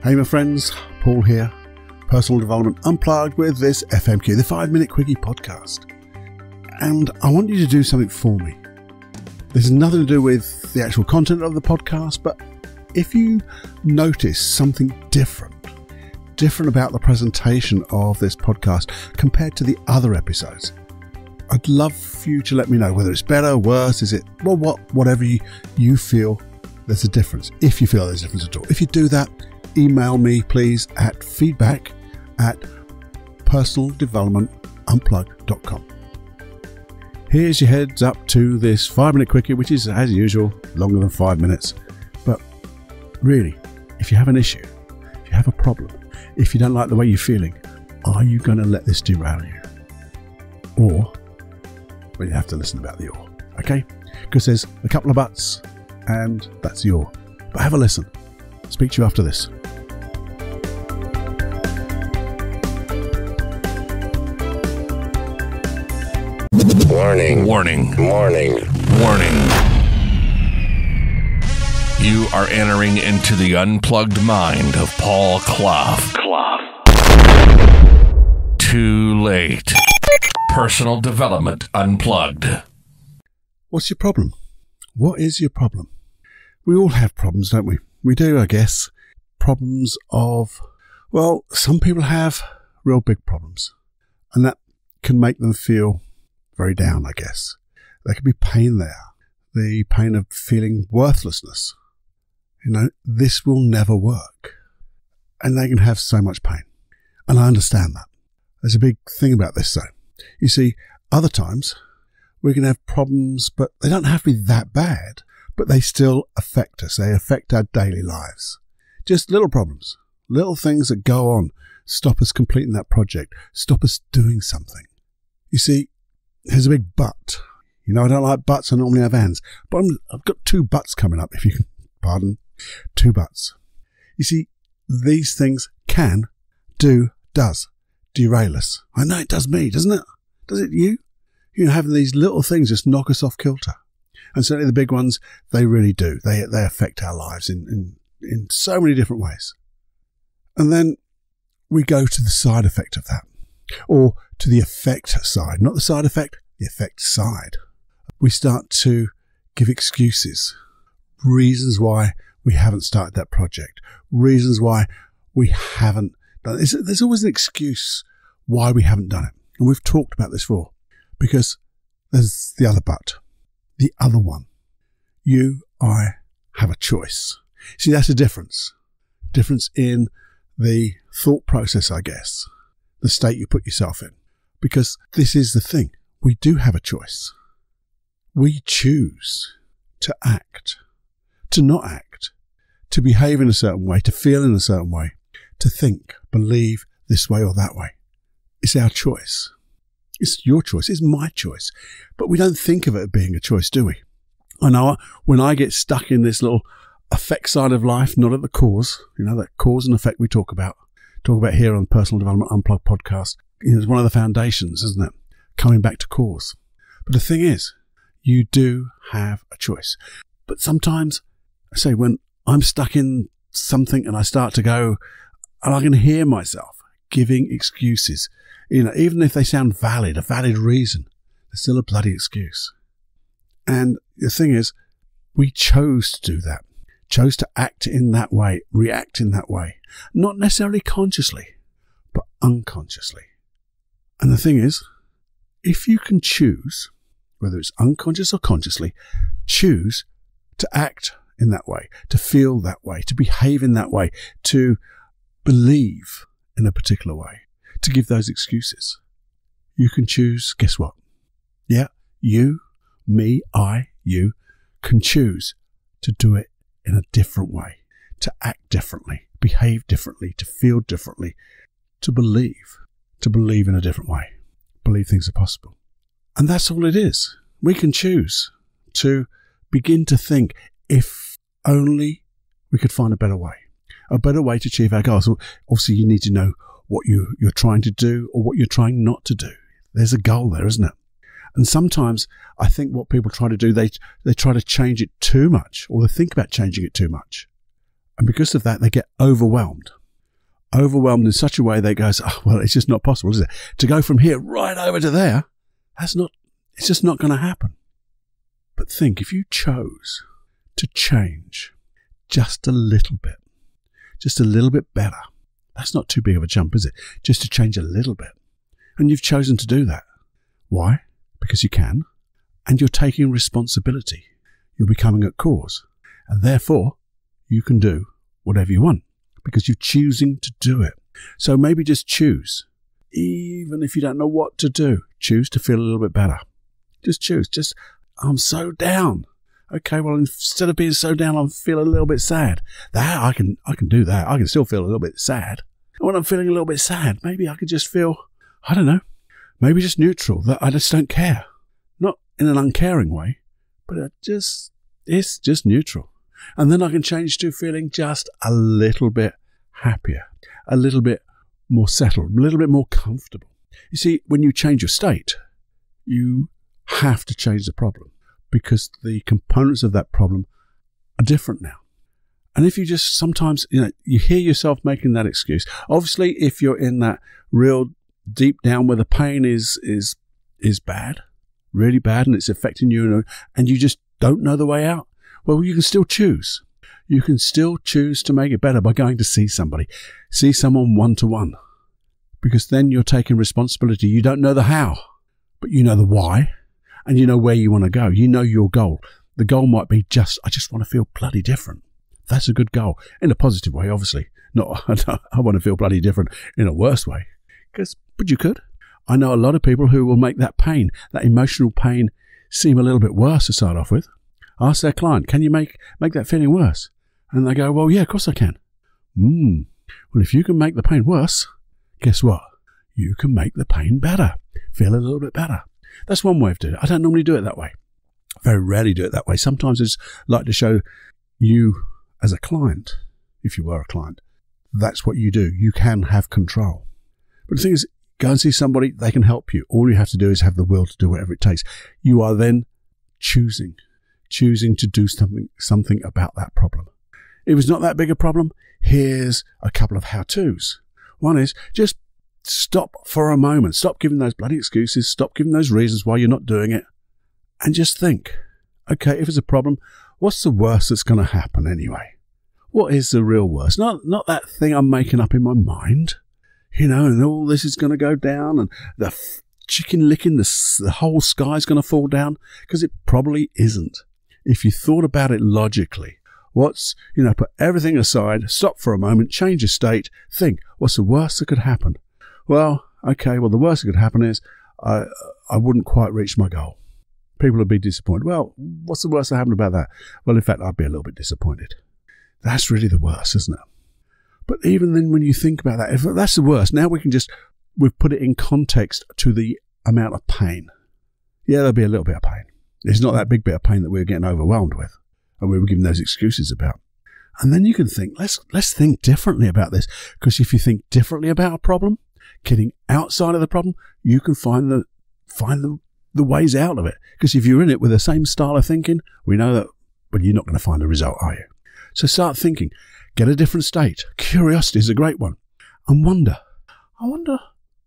Hey my friends, Paul here, Personal Development Unplugged with this FMQ, the 5-Minute Quickie podcast. And I want you to do something for me. This has nothing to do with the actual content of the podcast, but if you notice something different about the presentation of this podcast compared to the other episodes, I'd love for you to let me know whether it's better, worse, is it, well, whatever you feel there's a difference, if you feel there's a difference at all. If you do that, email me please at feedback@personaldevelopmentunplugged.com. Here's your heads up to this 5-minute quickie, which is, as usual, longer than 5 minutes. But really, if you have an issue, if you have a problem, if you don't like the way you're feeling, are you going to let this derail you? Or, well, you have to listen about the or, okay? Because there's a couple of buts, and that's the or. But have a listen. Speak to you after this. Warning. Warning. Warning. Warning. You are entering into the unplugged mind of Paul Clough. Too late. Personal Development Unplugged. What's your problem? What is your problem? We all have problems, don't we? We do, I guess. Problems of, well, some people have real big problems, and that can make them feel very down, I guess. There could be pain there. The pain of feeling worthlessness. You know, this will never work. And they can have so much pain. And I understand that. There's a big thing about this, though. You see, other times we can have problems, but they don't have to be that bad, but they still affect us. They affect our daily lives. Just little problems, little things that go on, stop us completing that project, stop us doing something. You see, there's a big but. You know, I don't like buts. I normally have ands. But I've got 2 buts coming up, if you can pardon. 2 buts. You see, these things does derail us. I know it does me, doesn't it? Does it you? You know, having these little things just knock us off kilter. And certainly the big ones, they really do. They affect our lives in so many different ways. And then we go to the side effect of that. Or to the effect side, not the side effect, the effect side. We start to give excuses, reasons why we haven't started that project, reasons why we haven't done it. There's always an excuse why we haven't done it. And we've talked about this before, because there's the other but, the other one. I have a choice. See, that's a difference. Difference in the thought process, I guess. The state you put yourself in. Because this is the thing. We do have a choice. We choose to act, to not act, to behave in a certain way, to feel in a certain way, to think, believe this way or that way. It's our choice. It's your choice. It's my choice. But we don't think of it being a choice, do we? I know when I get stuck in this little effect side of life, not at the cause, you know, that cause and effect we talk about here on Personal Development Unplugged podcast. It's one of the foundations, isn't it? Coming back to cause. But the thing is, you do have a choice. But sometimes, I say, when I'm stuck in something and I start to go, and I can hear myself giving excuses, you know, even if they sound valid, a valid reason, they're still a bloody excuse. And the thing is, we chose to do that. Chose to act in that way, react in that way. Not necessarily consciously, but unconsciously. And the thing is, if you can choose, whether it's unconscious or consciously, choose to act in that way, to feel that way, to behave in that way, to believe in a particular way, to give those excuses. You can choose, guess what? Yeah, you, me, you can choose to do it in a different way, to act differently, behave differently, to feel differently, to believe in a different way, believe things are possible. And that's all it is. We can choose to begin to think, if only we could find a better way to achieve our goals. So obviously you need to know what you're trying to do or what you're trying not to do. There's a goal there, isn't it? And sometimes I think what people try to do, they try to change it too much, or they think about changing it too much. And because of that, they get overwhelmed. overwhelmed in such a way they goes, oh, well, it's just not possible, is it? To go from here right over to there, it's just not going to happen. But think, if you chose to change just a little bit better, that's not too big of a jump, is it? Just to change a little bit. And you've chosen to do that. Why? Because you can. And you're taking responsibility. You're becoming a cause. And therefore, you can do whatever you want because you're choosing to do it. So maybe just choose. Even if you don't know what to do, choose to feel a little bit better. Just choose. I'm so down. Okay, well, instead of being so down, I feel a little bit sad. That I can do that. I can still feel a little bit sad. And when I'm feeling a little bit sad, maybe I could just feel, I don't know, maybe just neutral, that I just don't care. Not in an uncaring way, but it's just neutral. And then I can change to feeling just a little bit happier, a little bit more settled, a little bit more comfortable. You see, when you change your state, you have to change the problem because the components of that problem are different now. And if you just sometimes, you hear yourself making that excuse. Obviously, if you're in that real deep down where the pain is bad, really bad, and it's affecting you, and you just don't know the way out, well, you can still choose. You can still choose to make it better by going to see somebody. See someone one-to-one. Because then you're taking responsibility. You don't know the how, but you know the why, and you know where you want to go. You know your goal. The goal might be I just want to feel bloody different. That's a good goal. In a positive way, obviously. Not, I want to feel bloody different in a worse way. But you could. I know a lot of people who will make that pain, that emotional pain, seem a little bit worse to start off with. Ask their client, can you make that feeling worse? And they go, well, yeah, of course I can. Well, if you can make the pain worse, guess what? You can make the pain better. Feel a little bit better. That's one way of doing it. I don't normally do it that way. Very rarely do it that way. Sometimes I just like to show you as a client, if you were a client, that's what you do. You can have control. But the thing is, go and see somebody, they can help you. All you have to do is have the will to do whatever it takes. You are then choosing to do something about that problem. If it's not that big a problem, here's a couple of how-tos. One is just stop for a moment. Stop giving those bloody excuses. Stop giving those reasons why you're not doing it. And just think, okay, if it's a problem, what's the worst that's going to happen anyway? What is the real worst? Not that thing I'm making up in my mind, and all this is going to go down and the chicken licking, the whole sky's going to fall down, because it probably isn't. If you thought about it logically, put everything aside, stop for a moment, change your state, think, what's the worst that could happen? Well, okay, the worst that could happen is I wouldn't quite reach my goal. People would be disappointed. Well, what's the worst that happened about that? Well, in fact, I'd be a little bit disappointed. That's really the worst, isn't it? But even then, when you think about that, if that's the worst, now we've put it in context to the amount of pain. Yeah, there'll be a little bit of pain. It's not that big bit of pain that we're getting overwhelmed with and we were giving those excuses about. And then you can think, let's think differently about this. Because if you think differently about a problem, getting outside of the problem, you can find the ways out of it. Because if you're in it with the same style of thinking, we know that, but you're not going to find a result, are you? So start thinking, get a different state. Curiosity is a great one. And I wonder,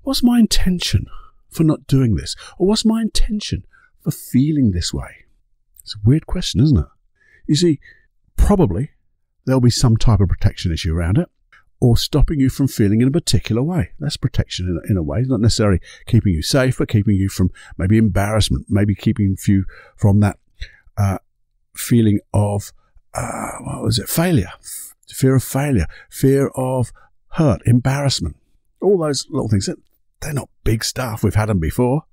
what's my intention for not doing this? Or what's my intention for feeling this way? It's a weird question, isn't it? You see, probably there'll be some type of protection issue around it, or stopping you from feeling in a particular way. That's protection in a way. It's not necessarily keeping you safe, but keeping you from maybe embarrassment, maybe keeping you from that feeling of, failure, fear of failure, fear of hurt, embarrassment. All those little things, they're not big stuff. We've had them before.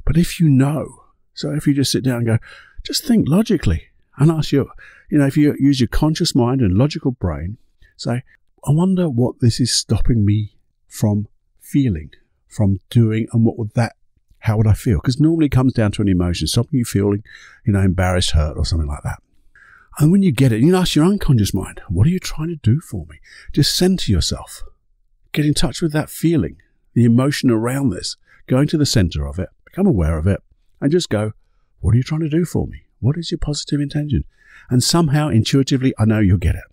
But if you know, so if you just sit down and go, just think logically and ask if you use your conscious mind and logical brain, say, I wonder what this is stopping me from feeling, from doing, and how would I feel? Because normally it comes down to an emotion, stopping you feeling, embarrassed, hurt, or something like that. And when you get it, you ask your unconscious mind, what are you trying to do for me? Just center yourself. Get in touch with that feeling, the emotion around this. Go into the center of it, become aware of it, and just go, what are you trying to do for me? What is your positive intention? And somehow, intuitively, I know you'll get it.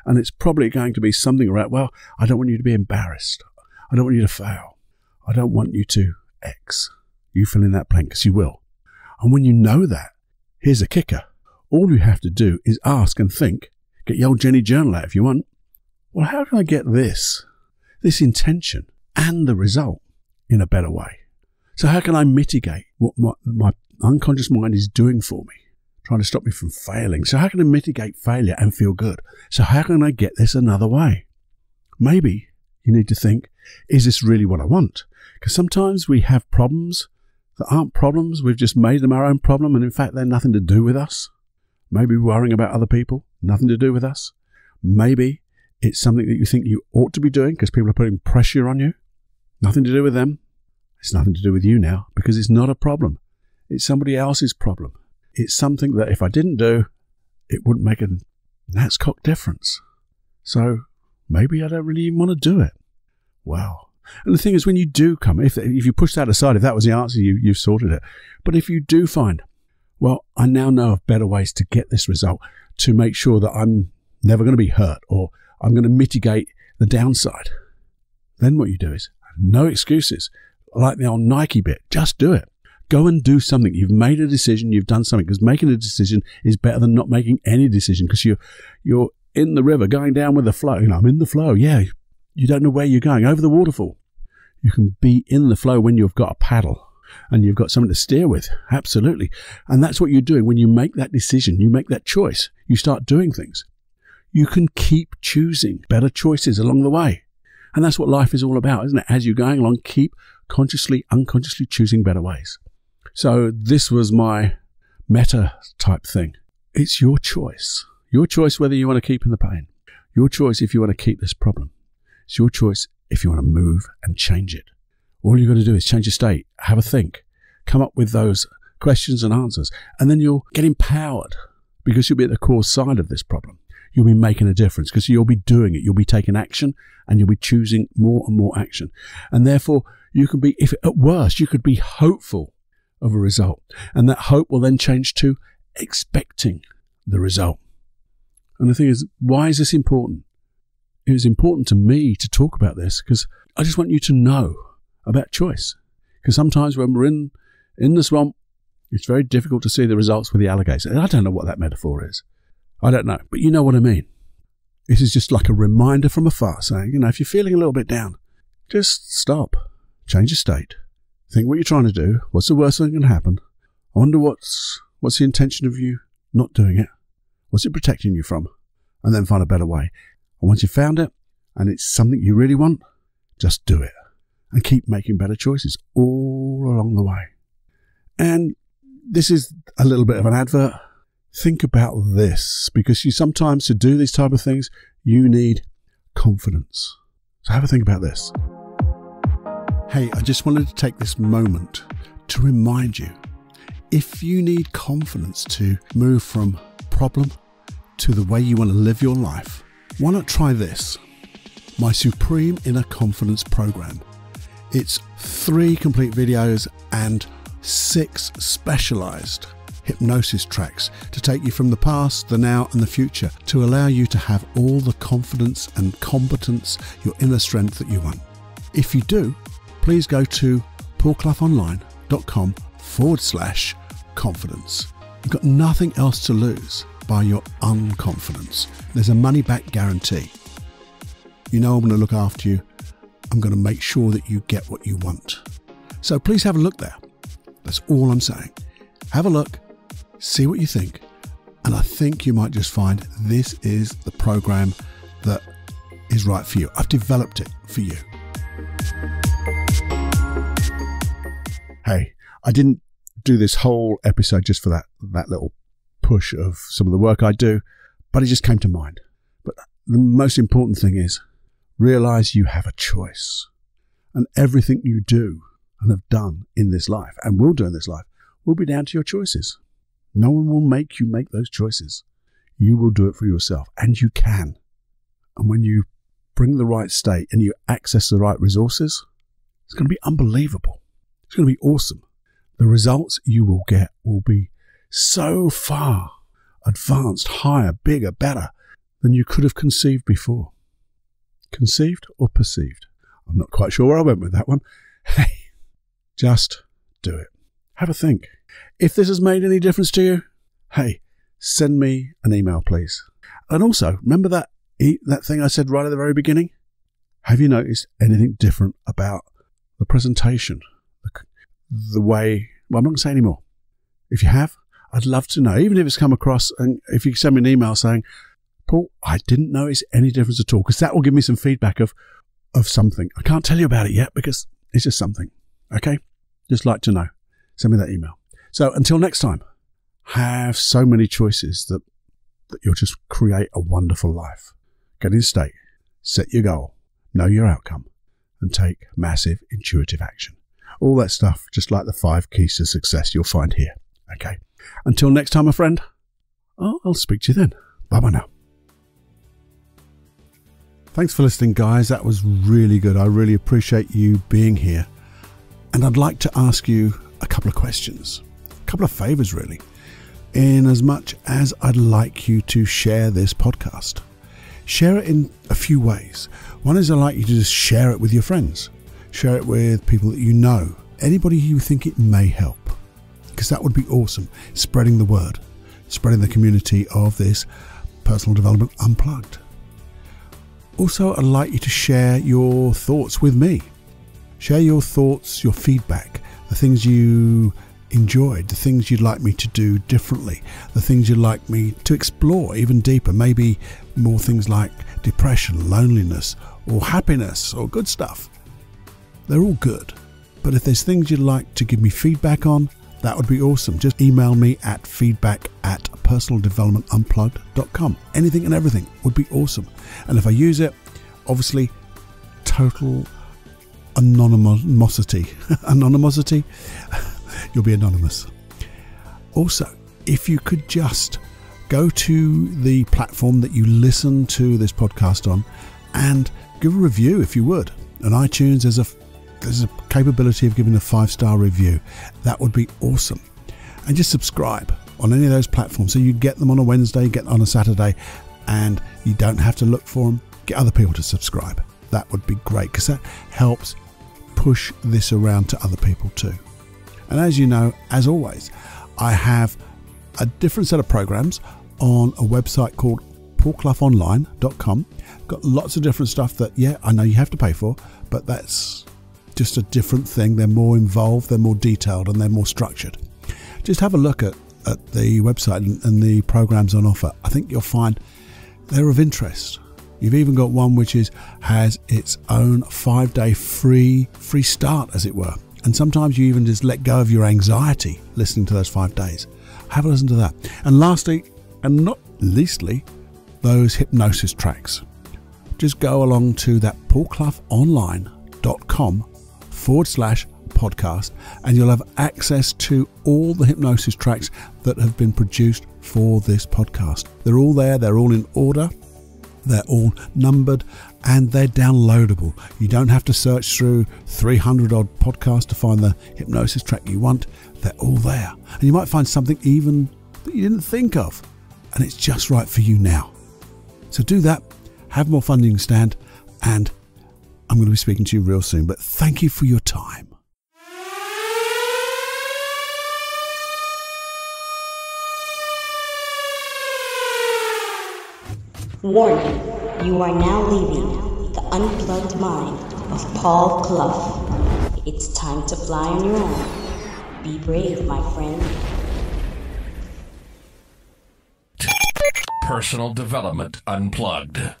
And it's probably going to be something around, well, I don't want you to be embarrassed. I don't want you to fail. I don't want you to X. You fill in that blank, because you will. And when you know that, here's a kicker. All you have to do is ask and think. Get your old Jenny journal out if you want. Well, how can I get this intention and the result in a better way? So how can I mitigate what my unconscious mind is doing for me, trying to stop me from failing? So how can I mitigate failure and feel good? So how can I get this another way? Maybe you need to think, is this really what I want? Because sometimes we have problems that aren't problems. We've just made them our own problem, and in fact, they're nothing to do with us. Maybe worrying about other people, nothing to do with us. Maybe it's something that you think you ought to be doing because people are putting pressure on you. Nothing to do with them. It's nothing to do with you now, because it's not a problem. It's somebody else's problem. It's something that if I didn't do, it wouldn't make a gnat's cock difference. So maybe I don't really even want to do it. Wow. And the thing is, when you do come, if you push that aside, if that was the answer, you've sorted it. But if you do find, well, I now know of better ways to get this result, to make sure that I'm never going to be hurt, or I'm going to mitigate the downside, then what you do is no excuses. Like the old Nike bit, just do it. Go and do something. You've made a decision, you've done something, because making a decision is better than not making any decision, because you're in the river going down with the flow. I'm in the flow. Yeah, you don't know where you're going, over the waterfall. You can be in the flow when you've got a paddle and you've got something to steer with. Absolutely. And that's what you're doing. When you make that decision, you make that choice, you start doing things. You can keep choosing better choices along the way. And that's what life is all about, isn't it? As you're going along, keep consciously, unconsciously choosing better ways. So this was my meta type thing. It's your choice. Your choice whether you want to keep in the pain. Your choice if you want to keep this problem. It's your choice if you want to move and change it. All you've got to do is change your state, have a think, come up with those questions and answers, and then you'll get empowered, because you'll be at the core side of this problem. You'll be making a difference because you'll be doing it. You'll be taking action, and you'll be choosing more and more action. And therefore, you can be, if at worst, you could be hopeful of a result. And that hope will then change to expecting the result. And the thing is, why is this important? It was important to me to talk about this because I just want you to know about choice. Because sometimes when we're in the swamp, it's very difficult to see the results with the alligator. And I don't know what that metaphor is. I don't know, but you know what I mean. This is just like a reminder from afar saying, if you're feeling a little bit down, just stop, change your state, think what you're trying to do, what's the worst thing that can happen, I wonder what's the intention of you not doing it, what's it protecting you from, and then find a better way. And once you've found it, and it's something you really want, just do it, and keep making better choices all along the way. And this is a little bit of an advert. Think about this, because sometimes to do these type of things, you need confidence. So have a think about this. Hey, I just wanted to take this moment to remind you, if you need confidence to move from problem to the way you want to live your life, why not try this? My Supreme Inner Confidence Program. It's 3 complete videos and 6 specialized hypnosis tracks to take you from the past, the now and the future, to allow you to have all the confidence and competence, your inner strength that you want. If you do, please go to paulcloughonline.com/confidence. You've got nothing else to lose by your unconfidence. There's a money-back guarantee. I'm going to look after you. I'm going to make sure that you get what you want. So please have a look there. That's all I'm saying. Have a look, see what you think, and I think you might just find this is the program that is right for you. I've developed it for you. Hey, I didn't do this whole episode just for that little push of some of the work I do, but it just came to mind. But the most important thing is realize you have a choice, and everything you do and have done in this life and will do in this life will be down to your choices. No one will make you make those choices. You will do it for yourself, and you can. And when you bring the right state and you access the right resources, it's going to be unbelievable. It's going to be awesome. The results you will get will be so far advanced, higher, bigger, better than you could have conceived before. Conceived or perceived? I'm not quite sure where I went with that one. Hey, just do it. Have a think. If this has made any difference to you, hey, send me an email, please. And also, remember that thing I said right at the very beginning? Have you noticed anything different about the presentation? The way... Well, I'm not going to say any more. If you have, I'd love to know, even if it's come across, and if you send me an email saying, Paul, I didn't notice any difference at all, because that will give me some feedback of something. I can't tell you about it yet because it's just something. Okay? Just like to know. Send me that email. So until next time, have so many choices that you'll just create a wonderful life. Get in state, set your goal, know your outcome, and take massive intuitive action. All that stuff, just like the 5 keys to success you'll find here. Okay? Until next time, my friend, I'll speak to you then. Bye-bye now. Thanks for listening, guys. That was really good. I really appreciate you being here. And I'd like to ask you a couple of questions, a couple of favors, really, in as much as I'd like you to share this podcast. Share it in a few ways. One is I'd like you to just share it with your friends. Share it with people that you know, anybody you think it may help, because that would be awesome. Spreading the word, spreading the community of this Personal Development Unplugged. Also, I'd like you to share your thoughts with me. Share your thoughts, your feedback, the things you enjoyed, the things you'd like me to do differently, the things you'd like me to explore even deeper, maybe more things like depression, loneliness, or happiness, or good stuff. They're all good. But if there's things you'd like to give me feedback on, that would be awesome. Just email me at feedback@personaldevelopmentunplugged.com. Anything and everything would be awesome. And if I use it, obviously, total anonymity. Anonymity? You'll be anonymous. Also, if you could just go to the platform that you listen to this podcast on and give a review, if you would. On iTunes, there's a capability of giving a 5-star review. That would be awesome. And just subscribe on any of those platforms so you get them on a Wednesday, get them on a Saturday, and you don't have to look for them. Get other people to subscribe. That would be great, because that helps push this around to other people too. And as you know, as always, I have a different set of programs on a website called paulcloughonline.com. Got lots of different stuff that, yeah, I know you have to pay for, but that's just a different thing. They're more involved, they're more detailed, and they're more structured. Just have a look at the website and the programs on offer. I think you'll find they're of interest. You've even got one which has its own 5-day free start, as it were. And sometimes you even just let go of your anxiety listening to those 5 days. Have a listen to that. And lastly, and not leastly, those hypnosis tracks. Just go along to that paulcloughonline.com/podcast and you'll have access to all the hypnosis tracks that have been produced for this podcast. They're all there. They're all in order. They're all numbered and they're downloadable. You don't have to search through 300 odd podcasts to find the hypnosis track you want. They're all there. And you might find something even that you didn't think of. And it's just right for you now. So do that. Have more fun than you can stand. And I'm going to be speaking to you real soon. But thank you for your time. Warning, you are now leaving the unplugged mind of Paul Clough. It's time to fly on your own. Be brave, my friend. Personal Development Unplugged.